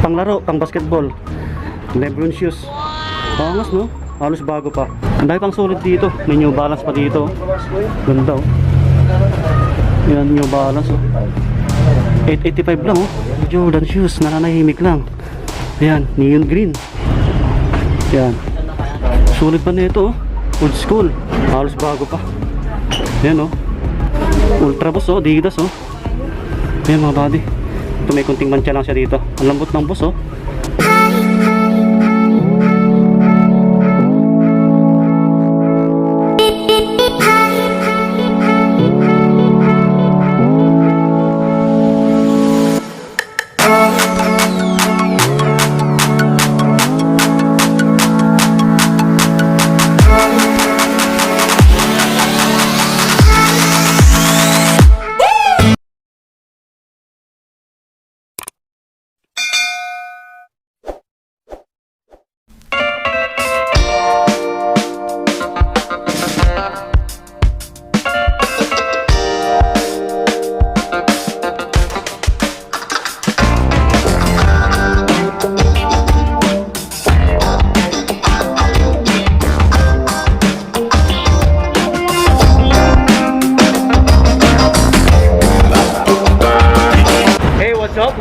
Panglaro, pang basketball. Lebron shoes. Angas no? Halos bago pa. Ang dami pang sulit dito. May New Balance pa dito. Ganda oh. Yan, New Balance oh. 885 lang oh. Jordan shoes, nananahimik lang. Ayan, neon green. Yan. Sulit pa nito oh. Old school. Halos bago pa. Yan oh. Ultra boss oh, Adidas oh. Ayan mga buddy. Ito may kunting mancha lang siya dito. Ang lambot ng boss oh.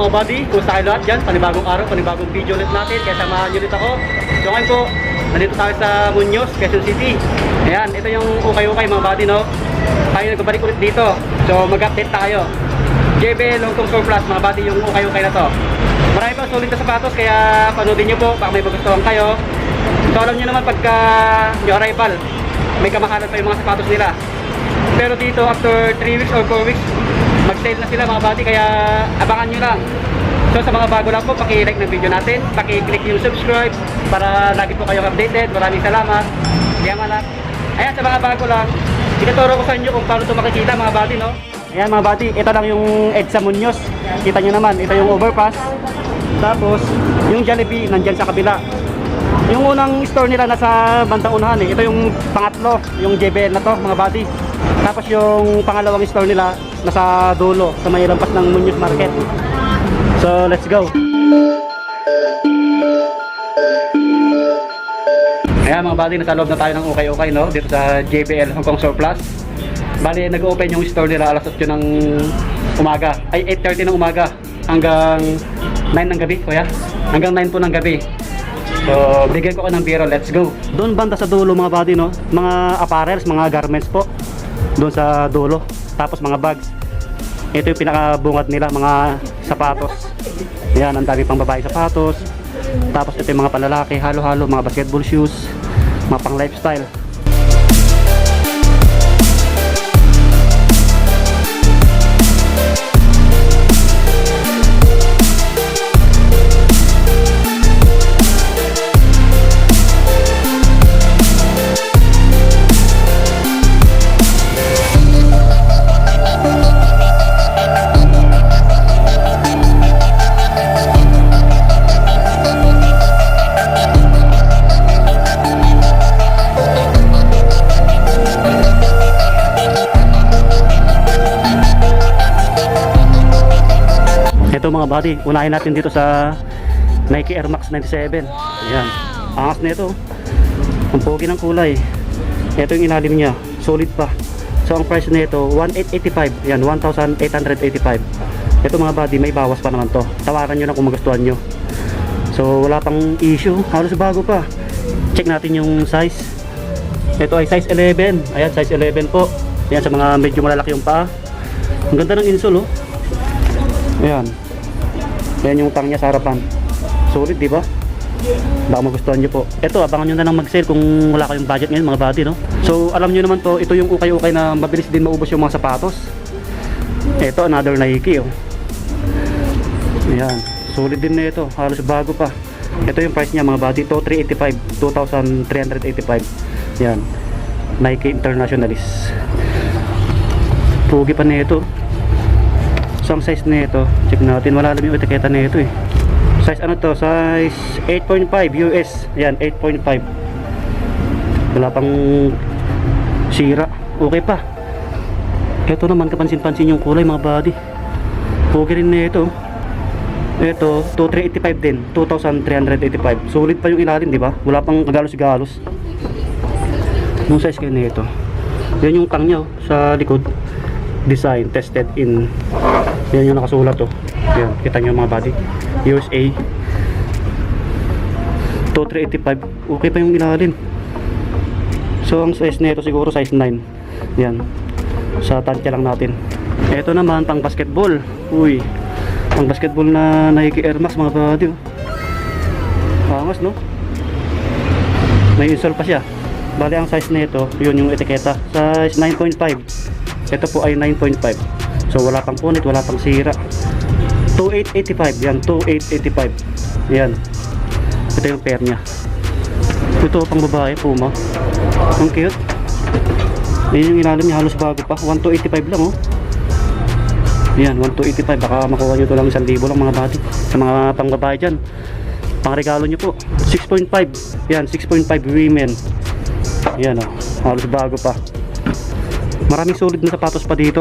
Mga buddy, kumusta kayo lahat dyan? Panibagong araw, panibagong video ulit natin. Kaya samahan nyo ulit ako. So ngayon po, nandito tayo sa Muñoz, Quezon City. Ayan, ito yung ukay-ukay mga buddy, no? Tayo nagbabalik ulit dito. So mag-update tayo. JBL Hong Kong Surplus, mga buddy, yung ukay-ukay na to. Marami pa sulit na sapatos, kaya panoodin nyo po. Baka may magustuhan kayo. So alam nyo naman pagka nyo arrival, may kamahalan pa yung mga sapatos nila. Pero dito, after 3 weeks or 4 weeks, mag-sale na sila mga buddy, kaya abangan nyo lang. So sa mga bago lang po, paki-like ng video natin, paki-click yung subscribe para lagi po kayong updated. Maraming salamat. Yaman. Ayan, sa mga bago lang, ituturo ko sa inyo kung paano ito makikita mga buddy, no? Ayan mga buddy, ito lang yung EDSA Muñoz. Kita nyo naman, ito yung overpass. Tapos, yung Jollibee nandyan sa kabila. Yung unang store nila nasa bandang unahan eh. Ito yung pangatlo, yung JBL na to mga buddy. Tapos yung pangalawang store nila nasa dulo, sa may lampas ng Muñoz Market. So let's go. Ayan mga buddy, nasa loob na tayo ng ukay-ukay, no? Dito sa JBL Hong Kong Surplus. Bali nag-open yung store nila alas 8 ng umaga. Ay 8:30 ng umaga hanggang 9 ng gabi, kuya. Hanggang 9 po ng gabi. So bigyan ko ng biro, let's go. Doon banda sa dulo mga buddy, no? Mga apparels, mga garments po. Doon sa dulo. Tapos mga bags. Ito yung pinakabungad nila, mga sapatos. Yan, ang dami pang babae sapatos. Tapos ito yung mga panlalaki, halo-halo, mga basketball shoes, mga pang lifestyle. Ito mga buddy, unahin natin dito sa Nike Air Max 97. Ayan, angas na ito. Ang pogi ng kulay. Ito yung ilalim niya, solid pa. So ang price na ito 1,885. Ayan, 1,885. Ito mga buddy, may bawas pa naman to. Tawaran nyo na kung magustuhan nyo. So wala pang issue, halos bago pa. Check natin yung size. Ito ay size 11. Ayan, size 11 po. Ayan, sa mga medyo malalaki yung paa. Ang ganda ng insole oh. Ayan. Ayan yung tang niya sa harapan. Solid, di ba? Baka magustuhan nyo po. Ito, abangan nyo na lang mag-sale kung wala kayong budget ngayon mga buddy, no? So, alam nyo naman to, ito yung ukay-ukay na mabilis din maubos yung mga sapatos. Ito, another Nike, oh. Ayan. Solid din na ito. Halos bago pa. Ito yung price niya mga buddy. Ito, 385. 2,385. Ayan. Nike Internationalist. Pugi pa na ito. So ang size nito, check natin, wala alam yung etiketa nito eh. Size ano to? Size 8.5 US. Ayan, 8.5. Wala pang sira. Okay pa. Ito naman, kapansin-pansin yung kulay mga buddy. Okay rin nito. Ito, 2385 din. 2,385. Sulit pa yung ilalim, di ba? Wala pang kagalos-galos. Yung size kayo nito. Yan yung tang niya, sa likod. Design, tested in. Yan yung nakasulat, oh. Yan, kita nyo mga body. USA. 2,385. Okay pa yung ilalim. So, ang size nito siguro size 9. Yan. Sa tansya lang natin. Ito naman, pang basketball. Uy. Pang basketball na Nike Air Max mga body, oh. Angas, no? May install pa siya. Bali ang size nito, yun yung etiketa. Size 9.5. Ito po ay 9.5. So wala pang punit, wala pang sira. 2,885. Yan, 2,885. Yan. Ito yung pair niya. Ito pang babae, Puma. Ang cute. Yan yung ilalim niya, halos bago pa. 1,285 lang, oh. Yan, 1,285. Baka makuha nyo ito lang 1,000 lang mga bati. Sa mga pang babae dyan, pang regalo nyo po. 6.5. Yan, 6.5 women. Yan, oh. Halos bago pa. Maraming sulit na sapatos pa dito.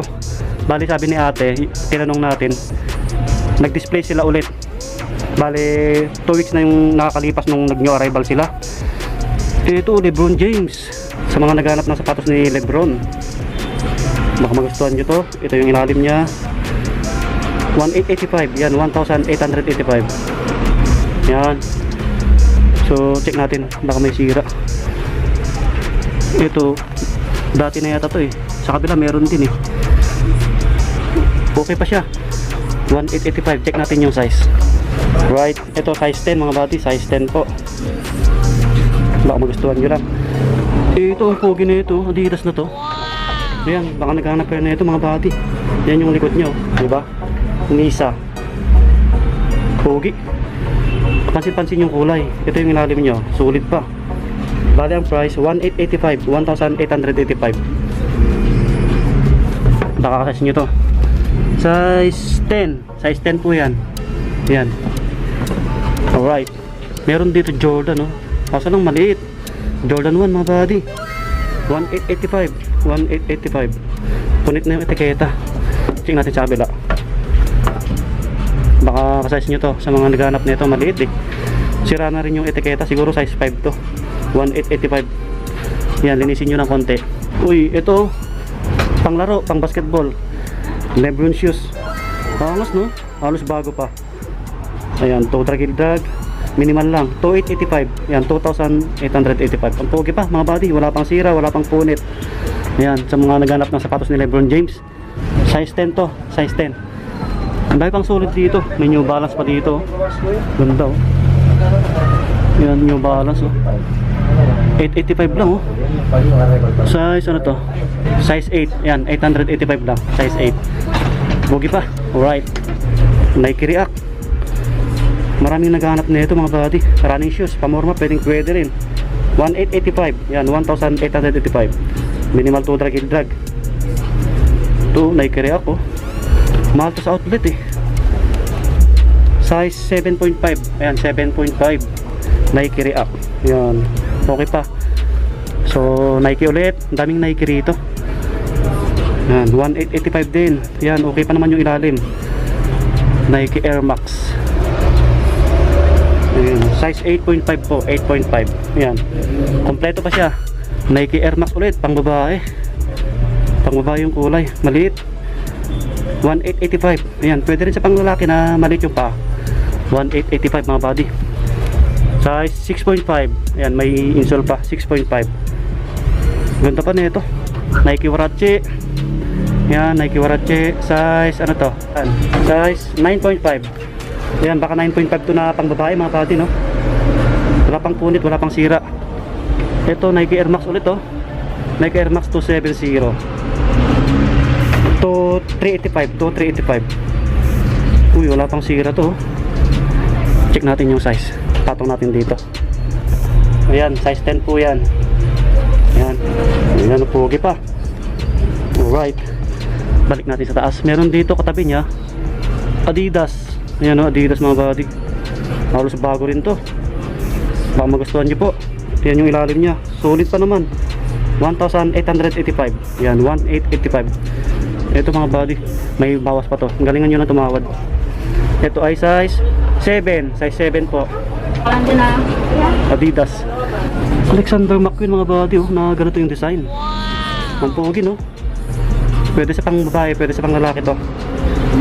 Bali sabi ni ate, tinanong natin, nag-display sila ulit. Bali 2 weeks na yung nakakalipas nung nag-new arrival sila. Ito, Lebron James. Sa mga naghanap ng sapatos ni Lebron, baka magustuhan nyo to. Ito yung ilalim niya. 1,885. Yan, 1,885. Yan. So check natin, baka may sira. Ito, dati na yata to eh. Sa kabila meron din eh. Okay pa siya. 1,885. Check natin yung size. Right, ito size 10 mga bati. Size 10 po. Baka magustuhan nyo lang. Ito ang pogi na ito. Adidas na to. Ayan, baka naghanap kayo na ito mga bati. Yan yung likod nyo, diba? Nisa. Pogi. Pansin-pansin yung kulay. Ito yung ilalim nyo. Sulit pa. Bali ang price 1,885. 1,885. Nakakasize nyo to. Size 10. Size 10 po yan. Yan. Alright. Meron dito Jordan, no? Kaso lang maliit. Jordan 1 mga buddy. 1,885. 1,885. Punit na yung etiketa. Check natin sa kabila. Baka kasize nyo to. Sa mga naghanap nito maliit eh. Sira na rin yung etiketa. Siguro size 5 to. 1,885. Yan, linisin nyo ng konti. Uy, ito panglaro, pang basketball. Lebron shoes. Angas, no? Halos bago pa. Ayan, drag drag. Minimal lang. 2,885. Yan, 2,885. Ang pogi pa, mga buddy. Wala pang sira, wala pang punit. Ayan, sa mga naghanap ng sapatos ni Lebron James. Size 10 to. Size 10. Ang dahil pang sulit dito. May New Balance pa dito. Ganda, oh. Yan, New Balance, oh. 885 lang, oh. Size ano to? Size 8. Yan, 885 lang. Size 8. Pogi pa. Alright. Nike React. Maraming naghahanap nito mga buddy. Running shoes, pamorma, pwede rin. 1,885. Yan, 1,885. Minimal to drag and drag. Ito, Nike React, oh. Mahal to sa outlet eh. Size 7.5. Ayan, 7.5. Nike React. Yan. Okay pa. So, Nike ulit. Ang daming Nike rito. Yan, 1,885 din. Yan, okay pa naman yung ilalim. Nike Air Max. Ayan, size 8.5 po. 8.5. Yan. Kompleto pa siya. Nike Air Max ulit. Pang babae. Pang babae yung kulay. Maliit. 1,885. Ayan, pwede rin sa pang lalaki na maliit yung pa. 1,885 mga body. Size 6.5. Ayan, may insole pa. 6.5. Ganda pa nito. Nike Warache. Ayan, Nike Warache. Size ano to? Ayan, size 9.5. Ayan, baka 9.5 to na pang babae mga body, no? Wala pang punit, wala pang sira. Ito, Nike Air Max ulit, oh. Nike Air Max 270. 2,385. Uy, wala pang sira to, oh. Check natin yung size. Patong natin dito. Ayan, size 10 po yan. Ayan. Ayan, pogi pa. Alright. Balik natin sa taas. Meron dito katabi niya Adidas. Ayan, o, Adidas mga buddy. Halos bago rin to. Baka magustuhan nyo po. Ayan yung ilalim niya. Solid pa naman. 1,885. Ayan, 1,885. Ito mga buddy. May bawas pa to. Galingan nyo na tumawad. Ito ay size 7. Size 7 po. Adidas. Alexander McQueen mga buddy, oh, na ganito yung design. Ang pogi, no? Pwede sa pang babae, pwede sa pang lalaki to.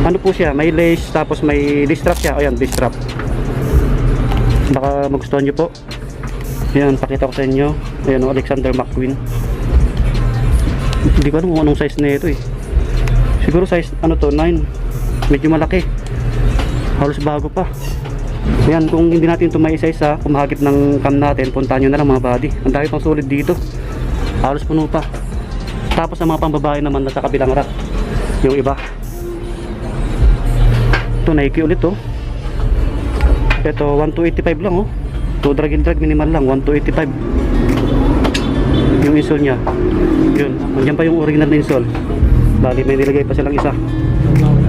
Ano po siya? May lace, tapos may D-strap siya. Ayan, D-strap. Baka magustuhan nyo po. Ayan, pakita ko sa inyo. Ayan, oh, Alexander McQueen. Hindi ko alam kung anong size na ito eh. Siguro size, ano to, 9. Medyo malaki. Halos bago pa. Ayan, kung hindi natin ito may isa-isa, kumahagip ng cam natin, puntahan nyo na lang mga buddy. Ang dami pang sulit dito. Halos puno pa. Tapos ang mga pambabae naman nasa kabilang rack. Yung iba. Ito, Nike ulit oh. Ito, 1285 lang oh. Ito, drag minimal lang, 1285. Yung insole nya. Yun, nandiyan pa yung original na insole. Bali, may nilagay pa silang isa.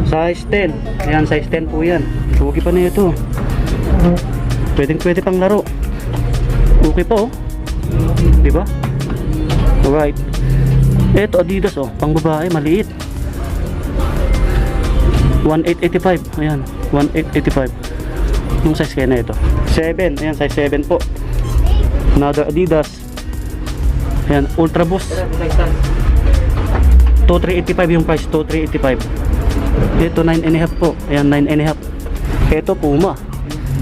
Size 10. Ayan, size 10 po yan. Sugi pa na ito. Pwede pang laro. Okay po oh. Diba? Alright. Ito Adidas oh, pang babae, maliit. 1885. Ayan, 1885. Yung size kaya na ito 7, ayan, size 7 po. Another Adidas. Ayan, Ultra Boost. 2385 yung price, 2385. Ito 9.5 po. Ayan, 9.5. Ito Puma.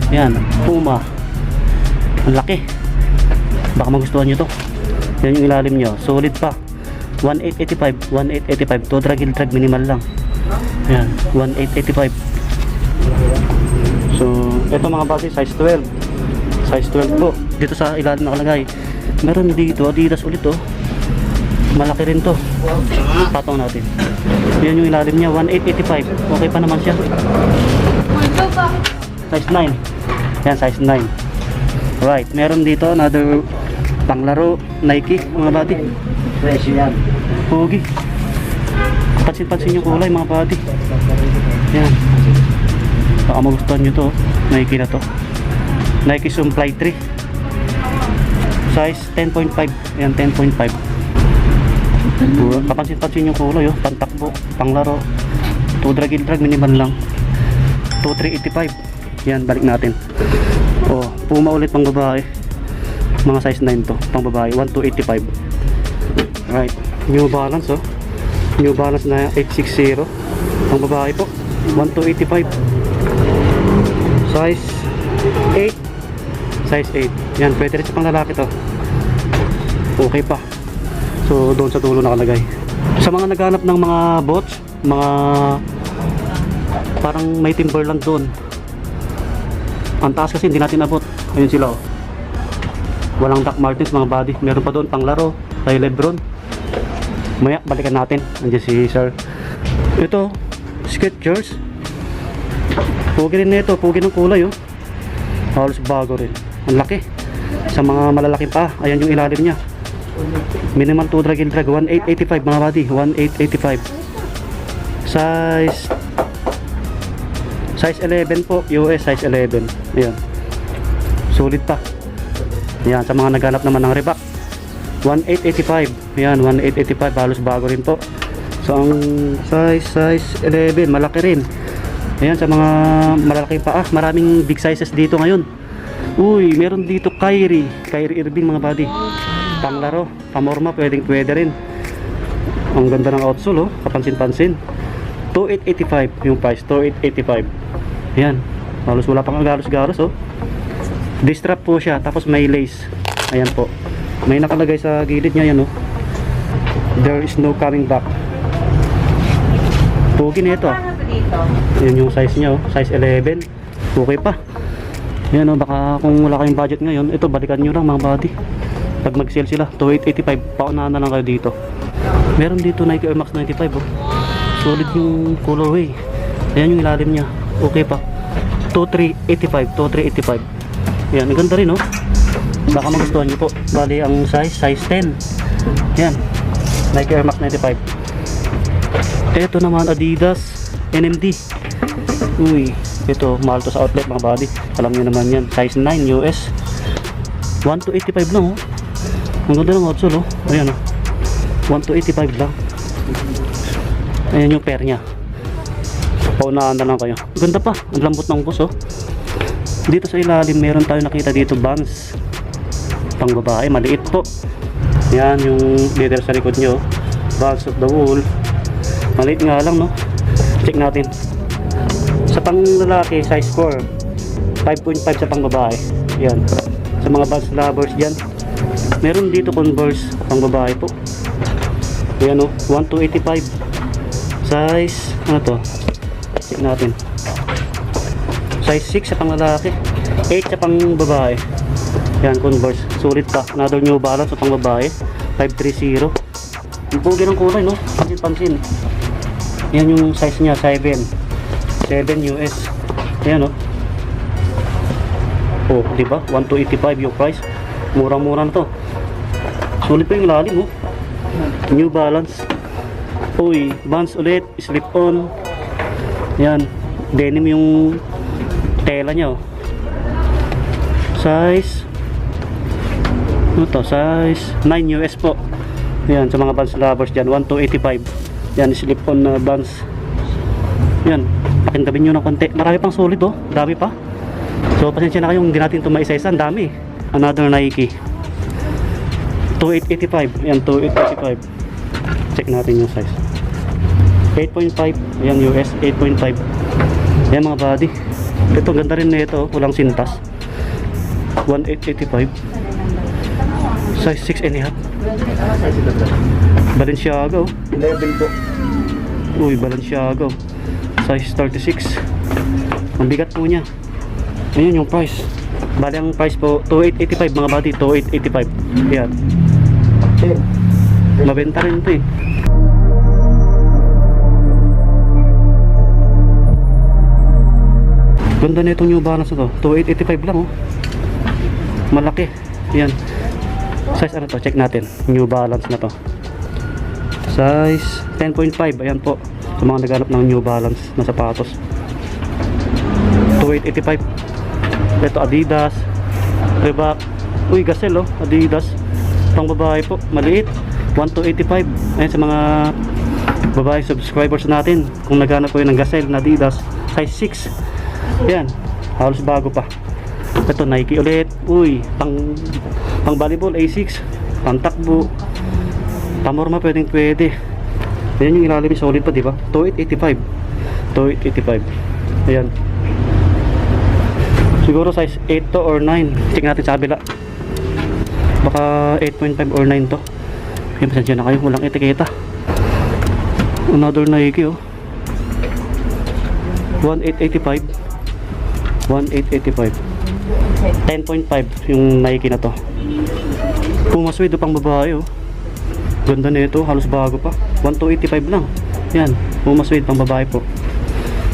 Ayan, Puma. Ang laki. Baka magustuhan nyo to. Yan yung ilalim nyo, solid pa. 1885, 1885. To drag minimal lang. Ayan, 1885. So, ito mga base, size 12. Size 12 po. Dito sa ilalim nakalagay. Meron dito, Adidas ulit oh. Malaki rin to. Patong natin. Yan yung ilalim niya, 1885. Okay pa naman siya. Size 9. Yan, size 9. Right, meron dito another panglaro Nike mga buddy. Fresh yan. Pogi. Pansin-pansin yung kulay mga buddy. Yan. Baka magustuhan nyo to. Nike na to. Nike Supply 3. Size 10.5. Yan, 10.5. Kapansin-pansin yung kulay oh. Pantakbo, panglaro. To drag minimal lang. 2385. Yan, balik natin. Oh, Puma ulit pang babae. Mga size 9 to, pang babae, 1285. Right, New Balance oh. New Balance na 860. Pang babae po, 1285. Size 8. Size 8. Yan, pwede rin sa pang lalaki to. Okay pa. So, doon sa dulo nakalagay. Sa mga naghanap ng mga bots, mga parang may Timberland doon. Ang taas kasi hindi natin abot. Ayun sila oh. Walang Doc Martens mga body. Meron pa doon pang laro kay Lebron. Maya balikan natin. Andiyan si sir. Ito Skechers. Pugi rin nito. Pugi ng kulay oh. Halos bago rin. Ang laki. Sa mga malalaking pa. Ayan yung ilalim nya. Minimal to drag 1885 mga body. 1885. Size 11 po. US size 11. Ayan. Solid pa. Ayan. Sa mga naghanap naman ng Reebok, 1885. Ayan. 1885. Halos bago rin po. So ang size 11. Malaki rin. Ayan. Sa mga malalaking paa. Maraming big sizes dito ngayon. Uy. Meron dito Kyrie Irving mga buddy. Panglaro. Pamorma. Pwede rin. Ang ganda ng outsole oh. Kapansin-pansin. 2885 yung price. 2885. Ayan, halos wala pang garos-garos oh. D-strap po siya, tapos may lace. Ayan po. May nakalagay sa gilid niya yan oh. There is no coming back. Pogi na ito. Yan yung size niya oh. Size 11. Okay pa. Yan oh, baka kung wala kayong budget ngayon, ito balikan nyo lang mga buddy. Pag mag-sale sila, 2885. Paunahan na lang kayo dito. Meron dito Nike Air Max 95 oh. Solid yung colorway. Ayan yung ilalim niya. Okay pa. 2385. Yan, ang ganda rin oh. Baka magustuhan nyo po. Bali ang size 10. Yan, Nike Air Max 95. Ito naman Adidas NMD. Uy, ito mahal to sa outlet mga buddy. Alam nyo naman yan. Size 9 US. 1285 lang oh. Ang ganda ng outsole oh. Ayan oh. 1285 lang. Ayan yung pair nya. Paunaan na lang kayo. Ganda pa, ang lambot ng bus oh. Dito sa ilalim meron tayo nakita dito Vans pang babae, maliit po. Yan yung leather sa likod nyo, Vans of the Wolf. Maliit nga lang no. Check natin. Sa pang lalaki size 4, 5.5 sa pang babae. Yan. Sa mga Vans lovers dyan, meron dito Converse pang babae po. Yan o, 1,285. Size, ano to? Check natin. Size 6 sa pang lalaki, 8 sa pang babae. Yan, Converse. Sulit pa. Another New Balance sa pang babae, 530. Yung pogi ng kulay, no? Pansin-pansin. Yan yung size niya, 7 US. Ayan, no? Oh, diba? 1,285 yung price. Murang-mura na to. Sulit pa yung lalim, oh. New Balance. Uy, Vans ulit, slip-on. Yan, denim yung tela nya oh. Size, ano to? Size 9 US po. Yan, sa mga Vans lovers dyan, 1,285. Yan, slip-on na Vans. Yan, pakintabin nyo ng konti. Marami pang solid oh, dami pa. So, pasensya na kayo, hindi natin ito maisa-isa. Ang dami. Another Nike, 2,885. Yan, 2,885. Check natin yung size. 8.5. Yan, US, 8.5. Yan mga body. Ito, ganda rin na ito. Walang sintas. 1,885. Size 6 and a half. Balenciaga oh. 11 po. Uy, Balenciaga oh. Size 36. Ang bigat po niya. Ayan yung price. Bali ang price po 2,885 mga body. 2,885. Yan. Mabenta rin ito eh. Ganda na itong New Balance na to. 2,885 lang oh. Malaki. Yan. Size ano to? Check natin. New Balance na to. Size 10.5. Ayan po. Sa mga naghanap ng New Balance na sapatos. 2,885. Ito Adidas, Reebok. Uy, Gazelle oh. Adidas. Pang babae po. Maliit. 1,285. Ayan sa mga babae subscribers natin. Kung naghanap ko yun ng Gazelle na Adidas. Size 6. Yan, halos bago pa. Ito Nike ulit. Uy, pang volleyball A6, pang takbo, pamorma pwede. Ayan yung ilalim, solid pa, di ba? 2,885. 2,885. Ayan. Siguro size 8 to or 9. Check natin sa kabila. Baka 8.5 or 9 to. Ayan, pasensya na kayo, walang etiketa. Another Nike oh. 1,885. 1,885. 10.5 yung Nike na to. Puma Suede pang babae oh. Ganda na ito, halos bago pa. 1,285 lang. Yan, Puma Suede pang babae po.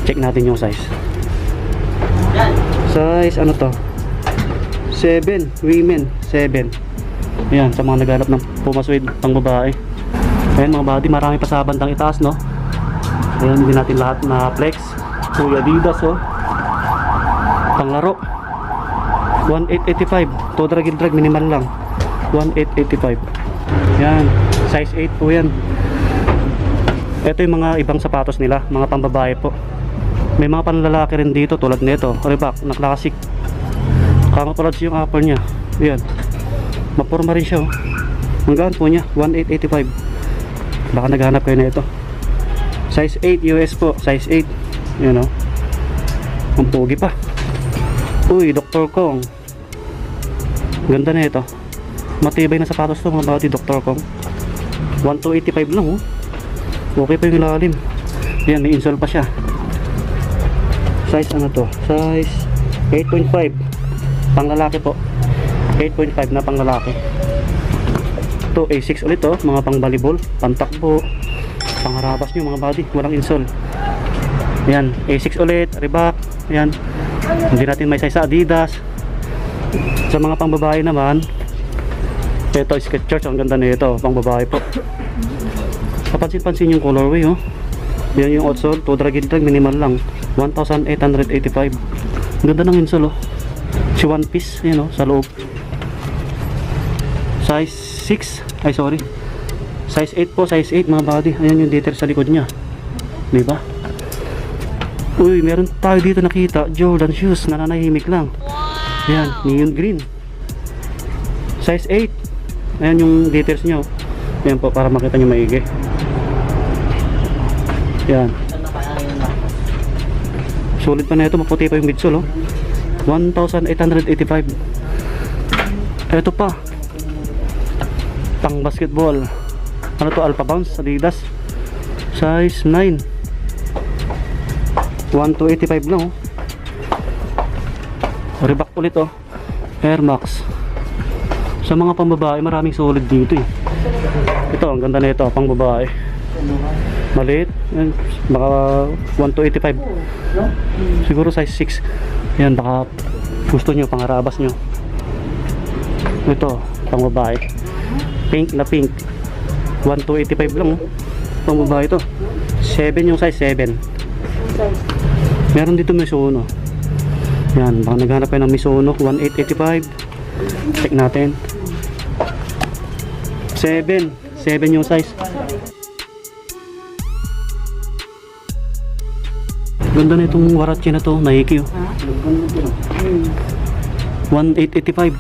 Check natin yung size. Size ano to? 7, women 7. Yan, sa mga naghanap ng Puma Suede pang babae. Ayan mga body, marami pa sa bandang itaas no. Ayan, hindi natin lahat na flex. Kuya Adidas oh. Panglaro 1,885. To drag minimal lang 1,885. Yan, size 8 po yan. Ito yung mga ibang sapatos nila, mga pambabae po. May mga panlalaki rin dito tulad nito, Reebok na classic. Camouflage yung upper nya. Yan, mapurma rin siya oh. Hanggang po nya 1,885. Baka naghanap kayo na ito. Size 8 US po, size 8. Yan oh. Ang pogi pa. Uy, Dr. Kong. Ganda na ito. Matibay na sapatos to mga body, Dr. Kong. 1,285 lang oh. Okay pa yung lalim. Yan, may insole pa siya. Size ano to? Size 8.5. Pang lalaki po. 8.5 na pang lalaki. Ito A6 ulit oh, mga pang volleyball, pang takbo, pang harabas nyo mga body, walang insole. Yan, A6 ulit, Reebok. Yan. Hindi natin may size sa Adidas. Sa mga pang babae naman, ito Skechers, ang ganda nito, pang babae po. Kapansin-pansin yung colorway oh. Yan yung outsole, to drag minimal lang, 1,885. Ganda ng insole oh. Si one piece, yan oh, sa loob. Size 6, ay sorry. Size 8 po, size 8 mga body. Ayan yung detail sa likod niya. Diba? Uy, meron tayo dito nakita, Jordan shoes, nananahimik lang. Ayan, neon green. Size 8. Ayan yung details nyo. Ayan po, para makita nyo maigi. Ayan. Sulit pa na ito, maputi pa yung midsole, oh. 1,885. Ito pa, pang basketball. Ano to, Alpha Bounce, Adidas. Size 9. 1,285 lang, oh. Reebok ulit, oh. Air Max. Sa mga pambabae, maraming solid dito, eh. Ito, ang ganda na ito, pang babae. Maliit, yan, baka 1,285. Siguro size 6. Yan, baka gusto nyo, pangarabas nyo. Ito, pang babae. Pink na pink. 1,285 lang, oh. Pang babae ito. 7 yung size, 7. Meron dito Mizuno. Yan, baka naghanap kayo ng Mizuno. 1,885. Check natin. 7 yung size. Ganda na itong Warachi na to, Nike, oh. 1,885.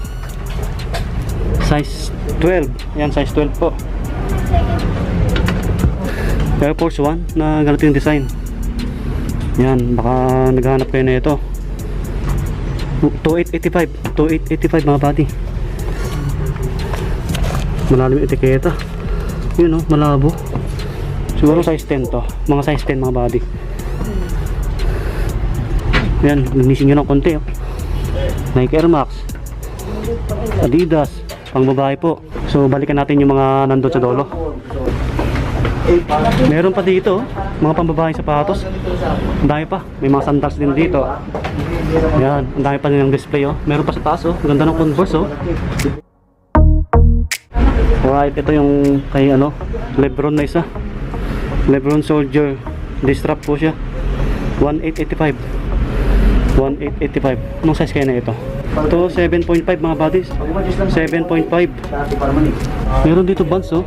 Size 12. Yan, size 12 po. Air Force 1 na ganito yung design. Yan, baka naghanap kayo na ito. 2,885. 2,885 mga buddy. Malalim yung etiketa. Yun, oh, malabo. Siguro size 10 to. Mga size 10 mga buddy. Yan, linisin nyo ng konti, oh. Nike Air Max, Adidas, pang babae po. So balikan natin yung mga nandun sa dolo. Meron pa dito, oh, mga pambabae sapatos. Ang dami pa, may mga sandals din dito. Yan, ang dami pa din yung display, oh. Meron pa sa taas, oh. Ganda ng Converse, oh. Alright, ito yung kay ano, Lebron na isa. Lebron Soldier, distrap po siya. 1,885. 1,885. Anong size kaya na ito? Ito 7.5 mga buddies. 7.5. Meron dito bands, oh.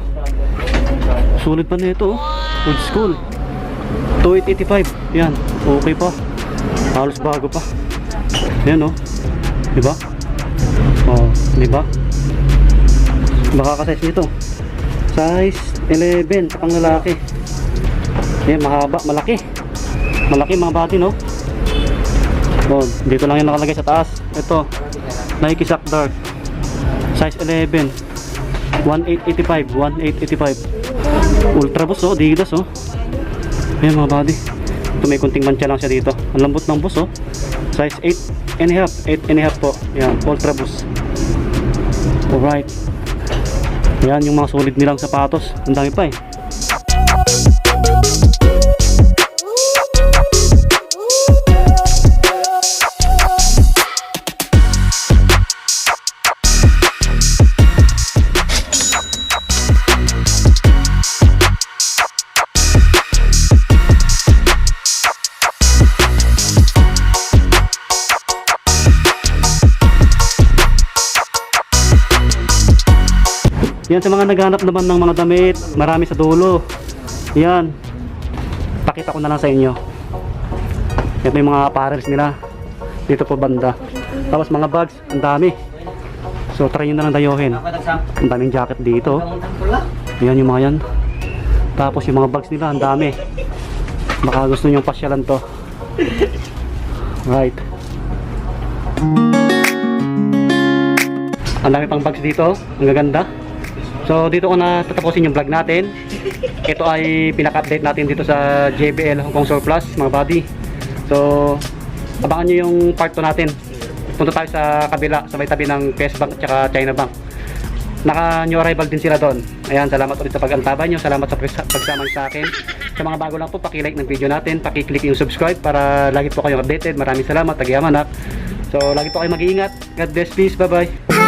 Sulit pa na ito, oh. Old school. 2,885. Yan, okay pa. Halos bago pa. Yan, oh. Diba? Oh, diba? Baka ka-size nito. Size 11 pang lalaki. Yan, mahaba, malaki. Malaki mga buddy, no? Oh, dito lang yung nakalagay sa taas. Ito, Nike Sack Dark. Size 11. 1,885. 1,885. Ultra Boost, oh. Adidas, oh. Ayan mga buddy. Ito may kunting mancha lang siya dito. Ang lambot ng boost, oh. Size 8.5. 8.5 po. Ayan, Ultra Boost. Alright. Ayan yung mga solid nilang sapatos. Ang dami pa, eh. Yan, sa mga naghanap naman ng mga damit, marami sa dulo. Yan, pakita ko na lang sa inyo. Ito yung mga apparels nila dito po banda. Tapos mga bags, ang dami. So try nyo na lang dayohin. Ang daming jacket dito. Yan yung mga yan. Tapos yung mga bags nila, ang dami. Baka gusto nyo pasyalan to. Right. Ang dami pang bags dito. Ang gaganda. So dito ko na tatapusin yung vlog natin. Ito ay pinaka-update natin dito sa JBL Hong Kong Surplus mga buddy. So abangan nyo yung part 2 natin. Punta tayo sa kabila, sa may tabi ng PS Bank at saka China Bank. Naka new arrival din sila doon. Ayan, salamat ulit sa pag-antabay nyo. Salamat sa pagsama sa akin. Sa mga bago lang po, paki-like ng video natin, paki-click yung subscribe para lagi po kayong updated. Maraming salamat, tagiyaman. So lagi po kayo mag-iingat. God bless, peace, bye bye.